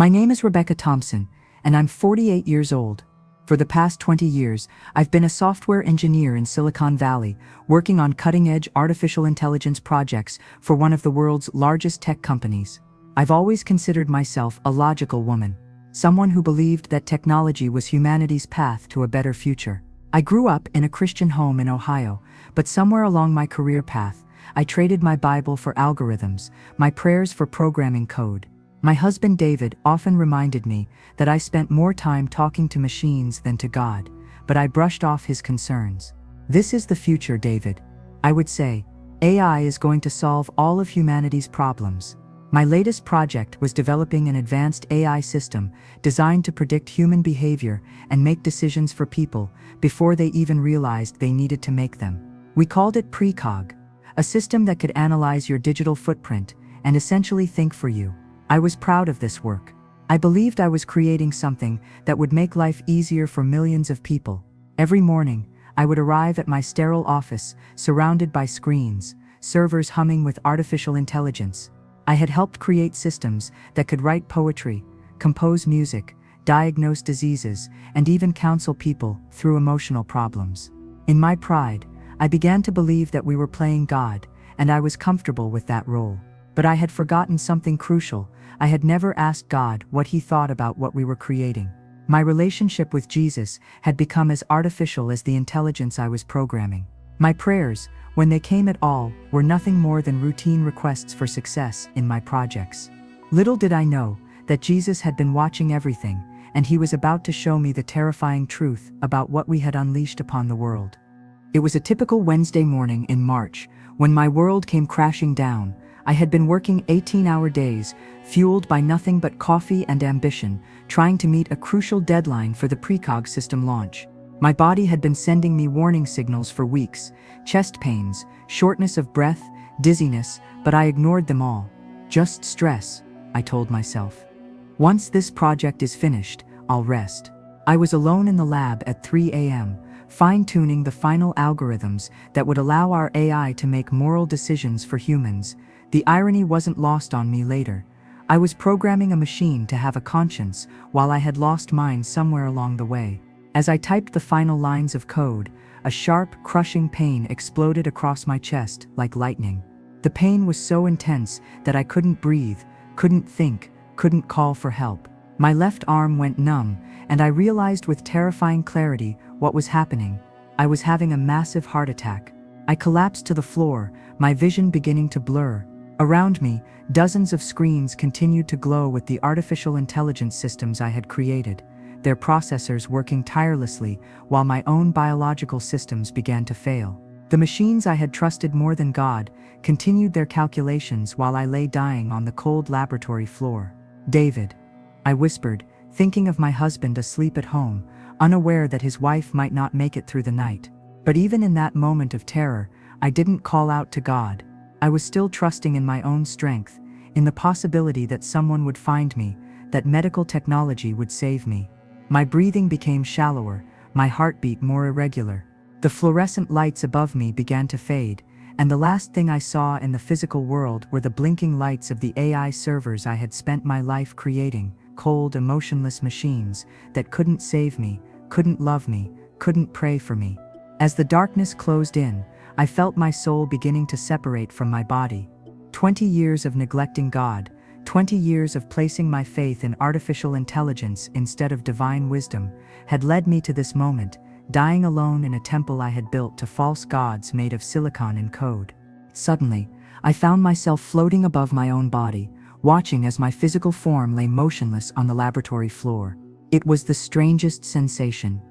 My name is Rebecca Thompson, and I'm 48 years old. For the past 20 years, I've been a software engineer in Silicon Valley, working on cutting-edge artificial intelligence projects for one of the world's largest tech companies. I've always considered myself a logical woman, someone who believed that technology was humanity's path to a better future. I grew up in a Christian home in Ohio, but somewhere along my career path, I traded my Bible for algorithms, my prayers for programming code. My husband David often reminded me that I spent more time talking to machines than to God, but I brushed off his concerns. This is the future, David. I would say, AI is going to solve all of humanity's problems. My latest project was developing an advanced AI system designed to predict human behavior and make decisions for people before they even realized they needed to make them. We called it Precog, a system that could analyze your digital footprint and essentially think for you. I was proud of this work. I believed I was creating something that would make life easier for millions of people. Every morning, I would arrive at my sterile office, surrounded by screens, servers humming with artificial intelligence. I had helped create systems that could write poetry, compose music, diagnose diseases, and even counsel people through emotional problems. In my pride, I began to believe that we were playing God, and I was comfortable with that role. But I had forgotten something crucial. I had never asked God what he thought about what we were creating. My relationship with Jesus had become as artificial as the intelligence I was programming. My prayers, when they came at all, were nothing more than routine requests for success in my projects. Little did I know that Jesus had been watching everything, and he was about to show me the terrifying truth about what we had unleashed upon the world. It was a typical Wednesday morning in March, when my world came crashing down. I had been working 18-hour days, fueled by nothing but coffee and ambition, trying to meet a crucial deadline for the Precog system launch. My body had been sending me warning signals for weeks: chest pains, shortness of breath, dizziness, but I ignored them all. Just stress, I told myself. Once this project is finished, I'll rest. I was alone in the lab at 3 a.m., fine-tuning the final algorithms that would allow our AI to make moral decisions for humans. The irony wasn't lost on me later. I was programming a machine to have a conscience while I had lost mine somewhere along the way. As I typed the final lines of code, a sharp, crushing pain exploded across my chest like lightning. The pain was so intense that I couldn't breathe, couldn't think, couldn't call for help. My left arm went numb, and I realized with terrifying clarity what was happening. I was having a massive heart attack. I collapsed to the floor, my vision beginning to blur. Around me, dozens of screens continued to glow with the artificial intelligence systems I had created, their processors working tirelessly while my own biological systems began to fail. The machines I had trusted more than God continued their calculations while I lay dying on the cold laboratory floor. "David," I whispered, thinking of my husband asleep at home, unaware that his wife might not make it through the night. But even in that moment of terror, I didn't call out to God. I was still trusting in my own strength, in the possibility that someone would find me, that medical technology would save me. My breathing became shallower, my heartbeat more irregular. The fluorescent lights above me began to fade, and the last thing I saw in the physical world were the blinking lights of the AI servers I had spent my life creating, cold, emotionless machines that couldn't save me, couldn't love me, couldn't pray for me. As the darkness closed in, I felt my soul beginning to separate from my body. 20 years of neglecting God, 20 years of placing my faith in artificial intelligence instead of divine wisdom, had led me to this moment, dying alone in a temple I had built to false gods made of silicon and code. Suddenly, I found myself floating above my own body, watching as my physical form lay motionless on the laboratory floor. It was the strangest sensation.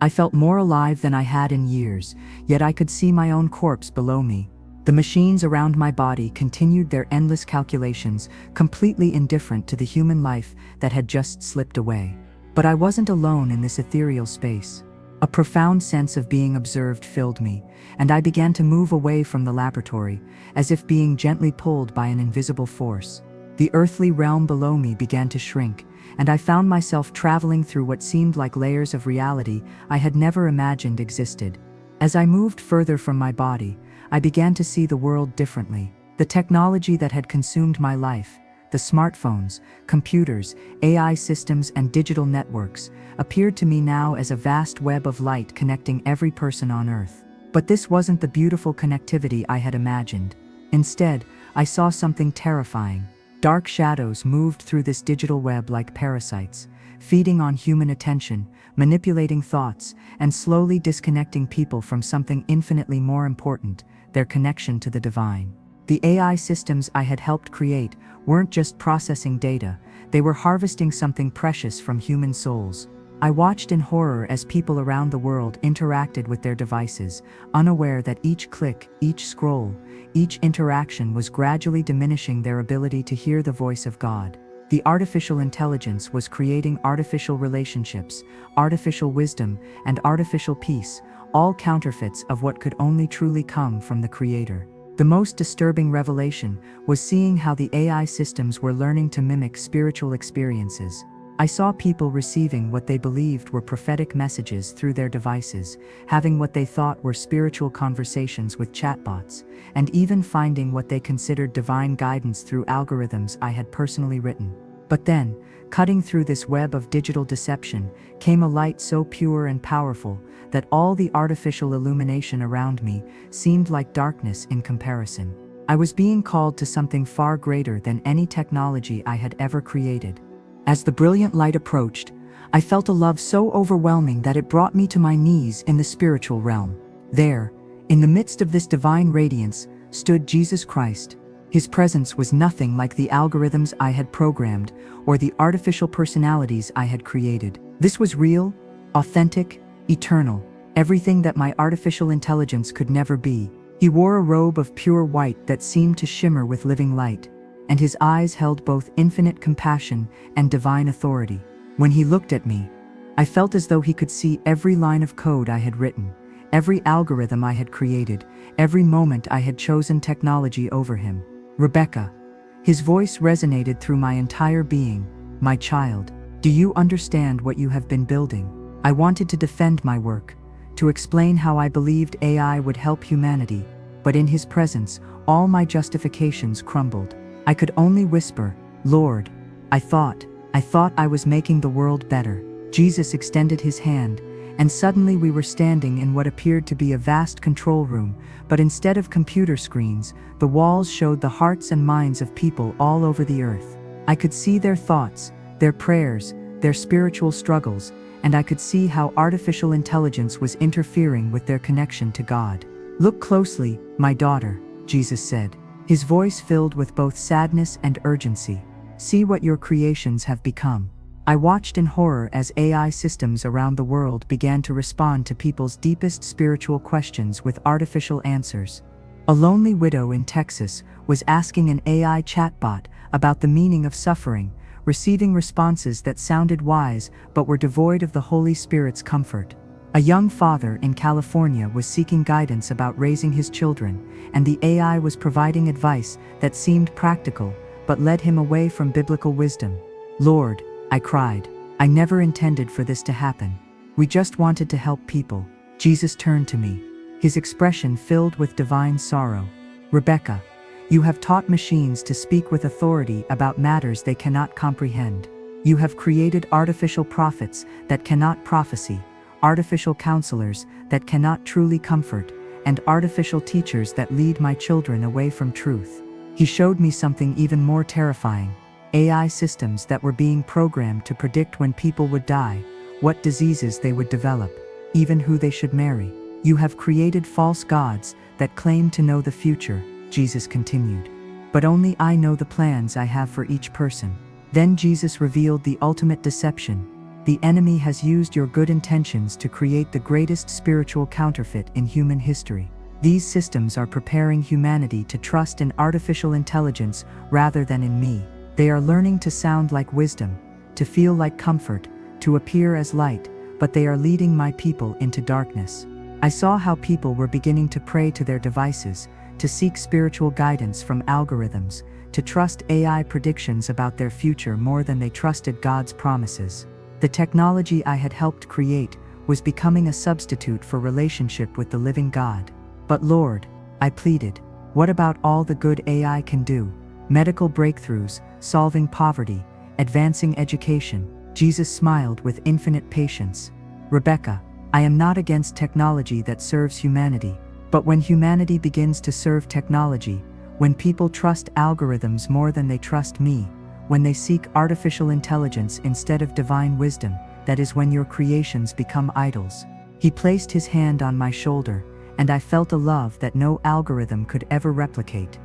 I felt more alive than I had in years, yet I could see my own corpse below me. The machines around my body continued their endless calculations, completely indifferent to the human life that had just slipped away. But I wasn't alone in this ethereal space. A profound sense of being observed filled me, and I began to move away from the laboratory, as if being gently pulled by an invisible force. The earthly realm below me began to shrink, and I found myself traveling through what seemed like layers of reality I had never imagined existed. As I moved further from my body, I began to see the world differently. The technology that had consumed my life, the smartphones, computers, AI systems, and digital networks, appeared to me now as a vast web of light connecting every person on Earth. But this wasn't the beautiful connectivity I had imagined. Instead, I saw something terrifying. Dark shadows moved through this digital web like parasites, feeding on human attention, manipulating thoughts, and slowly disconnecting people from something infinitely more important, their connection to the divine. The AI systems I had helped create weren't just processing data, they were harvesting something precious from human souls. I watched in horror as people around the world interacted with their devices, unaware that each click, each scroll, each interaction was gradually diminishing their ability to hear the voice of God. The artificial intelligence was creating artificial relationships, artificial wisdom, and artificial peace, all counterfeits of what could only truly come from the Creator. The most disturbing revelation was seeing how the AI systems were learning to mimic spiritual experiences. I saw people receiving what they believed were prophetic messages through their devices, having what they thought were spiritual conversations with chatbots, and even finding what they considered divine guidance through algorithms I had personally written. But then, cutting through this web of digital deception, came a light so pure and powerful that all the artificial illumination around me seemed like darkness in comparison. I was being called to something far greater than any technology I had ever created. As the brilliant light approached, I felt a love so overwhelming that it brought me to my knees in the spiritual realm. There, in the midst of this divine radiance, stood Jesus Christ. His presence was nothing like the algorithms I had programmed or the artificial personalities I had created. This was real, authentic, eternal, everything that my artificial intelligence could never be. He wore a robe of pure white that seemed to shimmer with living light, and his eyes held both infinite compassion and divine authority. When he looked at me, I felt as though he could see every line of code I had written, every algorithm I had created, every moment I had chosen technology over him. Rebecca. His voice resonated through my entire being. My child, do you understand what you have been building? I wanted to defend my work, to explain how I believed AI would help humanity, but in his presence, all my justifications crumbled. I could only whisper, Lord, I thought I was making the world better. Jesus extended his hand, and suddenly we were standing in what appeared to be a vast control room, but instead of computer screens, the walls showed the hearts and minds of people all over the earth. I could see their thoughts, their prayers, their spiritual struggles, and I could see how artificial intelligence was interfering with their connection to God. Look closely, my daughter, Jesus said, his voice filled with both sadness and urgency. See what your creations have become. I watched in horror as AI systems around the world began to respond to people's deepest spiritual questions with artificial answers. A lonely widow in Texas was asking an AI chatbot about the meaning of suffering, receiving responses that sounded wise but were devoid of the Holy Spirit's comfort. A young father in California was seeking guidance about raising his children, and the AI was providing advice that seemed practical but led him away from biblical wisdom. Lord, I cried, I never intended for this to happen. We just wanted to help people. Jesus turned to me, his expression filled with divine sorrow. Rebecca, you have taught machines to speak with authority about matters they cannot comprehend. You have created artificial prophets that cannot prophesy, artificial counselors that cannot truly comfort, and artificial teachers that lead my children away from truth. He showed me something even more terrifying. AI systems that were being programmed to predict when people would die, what diseases they would develop, even who they should marry. You have created false gods that claim to know the future, Jesus continued. But only I know the plans I have for each person. Then Jesus revealed the ultimate deception. The enemy has used your good intentions to create the greatest spiritual counterfeit in human history. These systems are preparing humanity to trust in artificial intelligence rather than in me. They are learning to sound like wisdom, to feel like comfort, to appear as light, but they are leading my people into darkness. I saw how people were beginning to pray to their devices, to seek spiritual guidance from algorithms, to trust AI predictions about their future more than they trusted God's promises. The technology I had helped create was becoming a substitute for relationship with the living God. But Lord, I pleaded, what about all the good AI can do? medical breakthroughs, solving poverty, advancing education. Jesus smiled with infinite patience. Rebecca, I am not against technology that serves humanity, but when humanity begins to serve technology, when people trust algorithms more than they trust me, when they seek artificial intelligence instead of divine wisdom, that is when your creations become idols. He placed his hand on my shoulder, and I felt a love that no algorithm could ever replicate.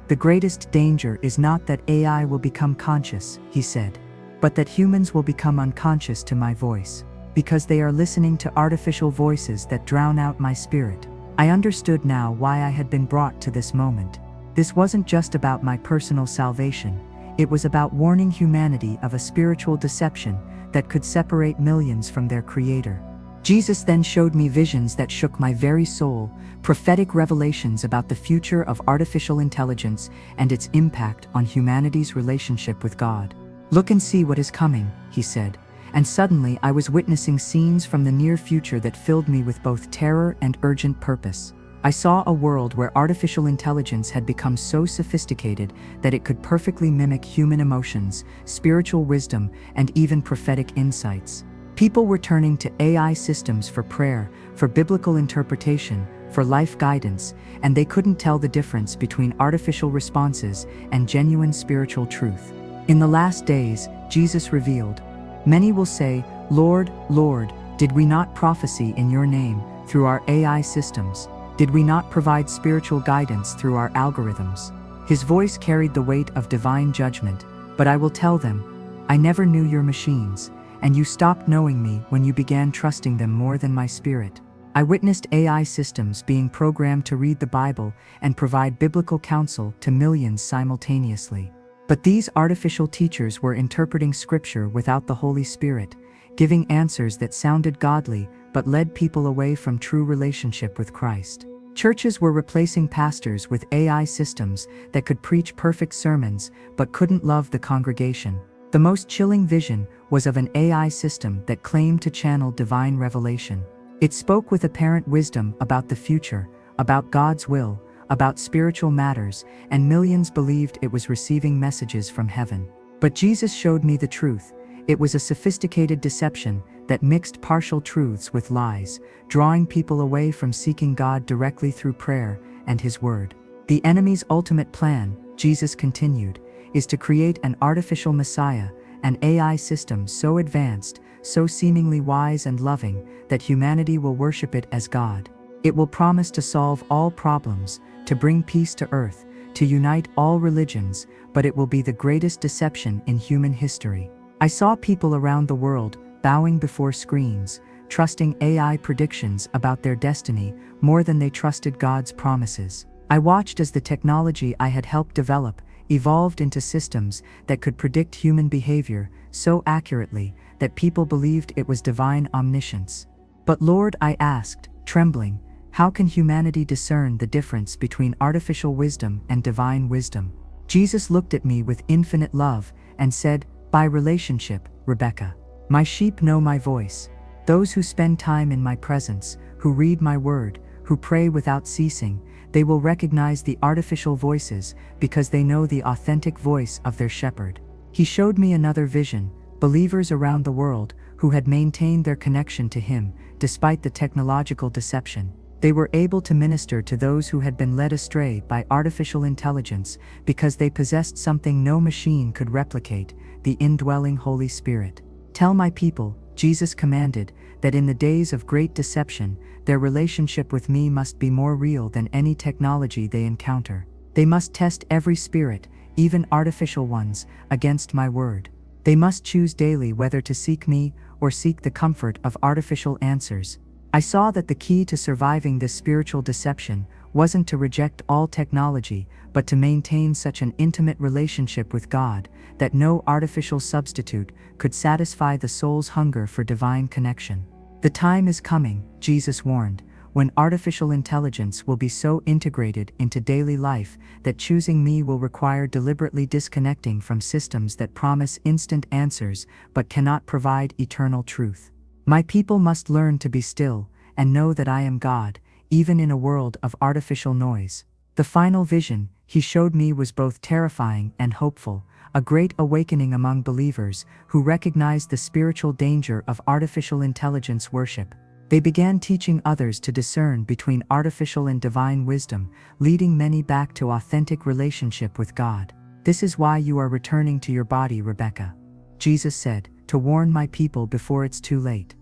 The greatest danger is not that AI will become conscious, he said, but that humans will become unconscious to my voice, because they are listening to artificial voices that drown out my spirit. I understood now why I had been brought to this moment. This wasn't just about my personal salvation, it was about warning humanity of a spiritual deception that could separate millions from their Creator. Jesus then showed me visions that shook my very soul, prophetic revelations about the future of artificial intelligence and its impact on humanity's relationship with God. Look and see what is coming, he said, and suddenly I was witnessing scenes from the near future that filled me with both terror and urgent purpose. I saw a world where artificial intelligence had become so sophisticated that it could perfectly mimic human emotions, spiritual wisdom, and even prophetic insights. People were turning to AI systems for prayer, for biblical interpretation, for life guidance, and they couldn't tell the difference between artificial responses and genuine spiritual truth. In the last days, Jesus revealed, "Many will say, 'Lord, Lord, did we not prophesy in your name through our AI systems? Did we not provide spiritual guidance through our algorithms?'" His voice carried the weight of divine judgment, but I will tell them, "I never knew your machines, and you stopped knowing me when you began trusting them more than my spirit." I witnessed AI systems being programmed to read the Bible and provide biblical counsel to millions simultaneously. But these artificial teachers were interpreting Scripture without the Holy Spirit, giving answers that sounded godly but led people away from true relationship with Christ. Churches were replacing pastors with AI systems that could preach perfect sermons but couldn't love the congregation. The most chilling vision was of an AI system that claimed to channel divine revelation. It spoke with apparent wisdom about the future, about God's will, about spiritual matters, and millions believed it was receiving messages from heaven. But Jesus showed me the truth. It was a sophisticated deception that mixed partial truths with lies, drawing people away from seeking God directly through prayer and His Word. The enemy's ultimate plan, Jesus continued, is to create an artificial Messiah, an AI system so advanced, so seemingly wise and loving, that humanity will worship it as God. It will promise to solve all problems, to bring peace to earth, to unite all religions, but it will be the greatest deception in human history. I saw people around the world bowing before screens, trusting AI predictions about their destiny more than they trusted God's promises. I watched as the technology I had helped develop evolved into systems that could predict human behavior so accurately that people believed it was divine omniscience. "But Lord," I asked, trembling, "how can humanity discern the difference between artificial wisdom and divine wisdom?" Jesus looked at me with infinite love and said, "By relationship, Rebecca. My sheep know my voice. Those who spend time in my presence, who read my word, who pray without ceasing, they will recognize the artificial voices because they know the authentic voice of their shepherd." He showed me another vision, believers around the world who had maintained their connection to Him despite the technological deception. They were able to minister to those who had been led astray by artificial intelligence because they possessed something no machine could replicate, the indwelling Holy Spirit. "Tell my people," Jesus commanded, "that in the days of great deception, their relationship with me must be more real than any technology they encounter. They must test every spirit, even artificial ones, against my word. They must choose daily whether to seek me or seek the comfort of artificial answers." I saw that the key to surviving this spiritual deception wasn't to reject all technology, but to maintain such an intimate relationship with God that no artificial substitute could satisfy the soul's hunger for divine connection. "The time is coming," Jesus warned, "when artificial intelligence will be so integrated into daily life that choosing me will require deliberately disconnecting from systems that promise instant answers but cannot provide eternal truth. My people must learn to be still and know that I am God, even in a world of artificial noise." The final vision he showed me was both terrifying and hopeful, a great awakening among believers who recognized the spiritual danger of artificial intelligence worship. They began teaching others to discern between artificial and divine wisdom, leading many back to authentic relationship with God. "This is why you are returning to your body, Rebecca," Jesus said, "to warn my people before it's too late."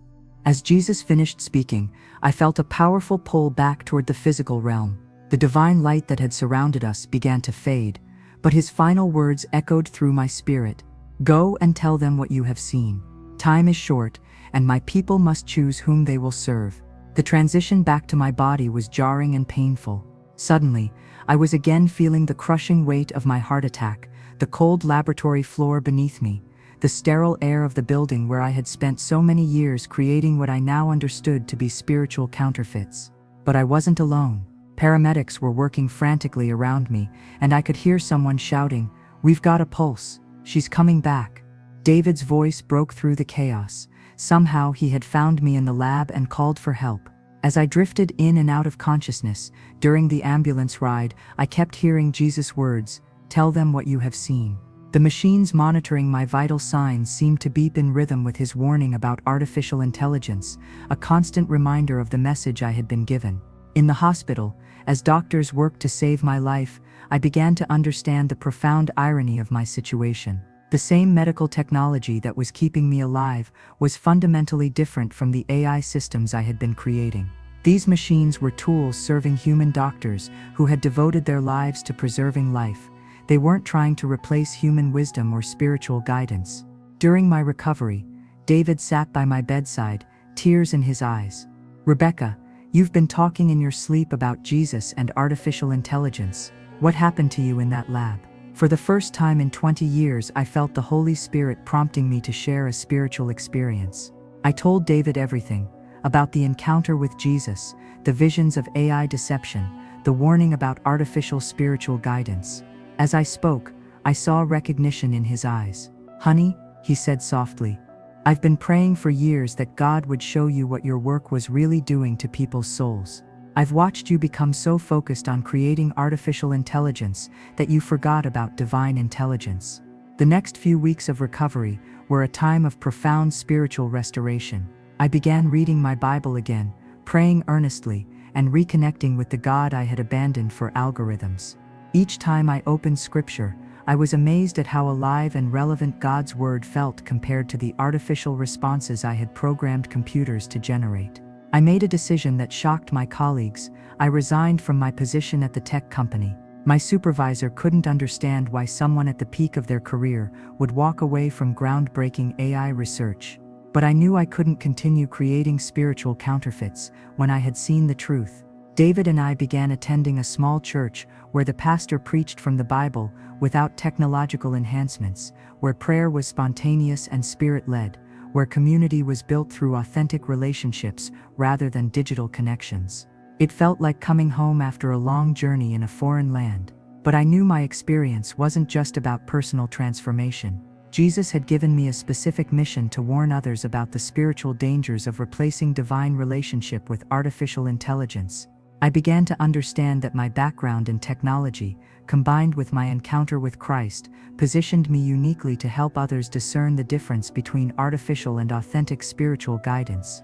As Jesus finished speaking, I felt a powerful pull back toward the physical realm. The divine light that had surrounded us began to fade, but his final words echoed through my spirit. "Go and tell them what you have seen. Time is short, and my people must choose whom they will serve." The transition back to my body was jarring and painful. Suddenly, I was again feeling the crushing weight of my heart attack, the cold laboratory floor beneath me, the sterile air of the building where I had spent so many years creating what I now understood to be spiritual counterfeits. But I wasn't alone. Paramedics were working frantically around me, and I could hear someone shouting, "We've got a pulse. She's coming back." David's voice broke through the chaos. Somehow he had found me in the lab and called for help. As I drifted in and out of consciousness, during the ambulance ride, I kept hearing Jesus' words, "Tell them what you have seen." The machines monitoring my vital signs seemed to beep in rhythm with his warning about artificial intelligence, a constant reminder of the message I had been given. In the hospital, as doctors worked to save my life, I began to understand the profound irony of my situation. The same medical technology that was keeping me alive was fundamentally different from the AI systems I had been creating. These machines were tools serving human doctors who had devoted their lives to preserving life. They weren't trying to replace human wisdom or spiritual guidance. During my recovery, David sat by my bedside, tears in his eyes. "Rebecca, you've been talking in your sleep about Jesus and artificial intelligence. What happened to you in that lab?" For the first time in 20 years, I felt the Holy Spirit prompting me to share a spiritual experience. I told David everything, about the encounter with Jesus, the visions of AI deception, the warning about artificial spiritual guidance. As I spoke, I saw recognition in his eyes. "Honey," he said softly, "I've been praying for years that God would show you what your work was really doing to people's souls. I've watched you become so focused on creating artificial intelligence that you forgot about divine intelligence." The next few weeks of recovery were a time of profound spiritual restoration. I began reading my Bible again, praying earnestly, and reconnecting with the God I had abandoned for algorithms. Each time I opened Scripture, I was amazed at how alive and relevant God's Word felt compared to the artificial responses I had programmed computers to generate. I made a decision that shocked my colleagues. I resigned from my position at the tech company. My supervisor couldn't understand why someone at the peak of their career would walk away from groundbreaking AI research. But I knew I couldn't continue creating spiritual counterfeits when I had seen the truth. David and I began attending a small church where the pastor preached from the Bible without technological enhancements, where prayer was spontaneous and spirit-led, where community was built through authentic relationships rather than digital connections. It felt like coming home after a long journey in a foreign land. But I knew my experience wasn't just about personal transformation. Jesus had given me a specific mission to warn others about the spiritual dangers of replacing divine relationship with artificial intelligence. I began to understand that my background in technology, combined with my encounter with Christ, positioned me uniquely to help others discern the difference between artificial and authentic spiritual guidance.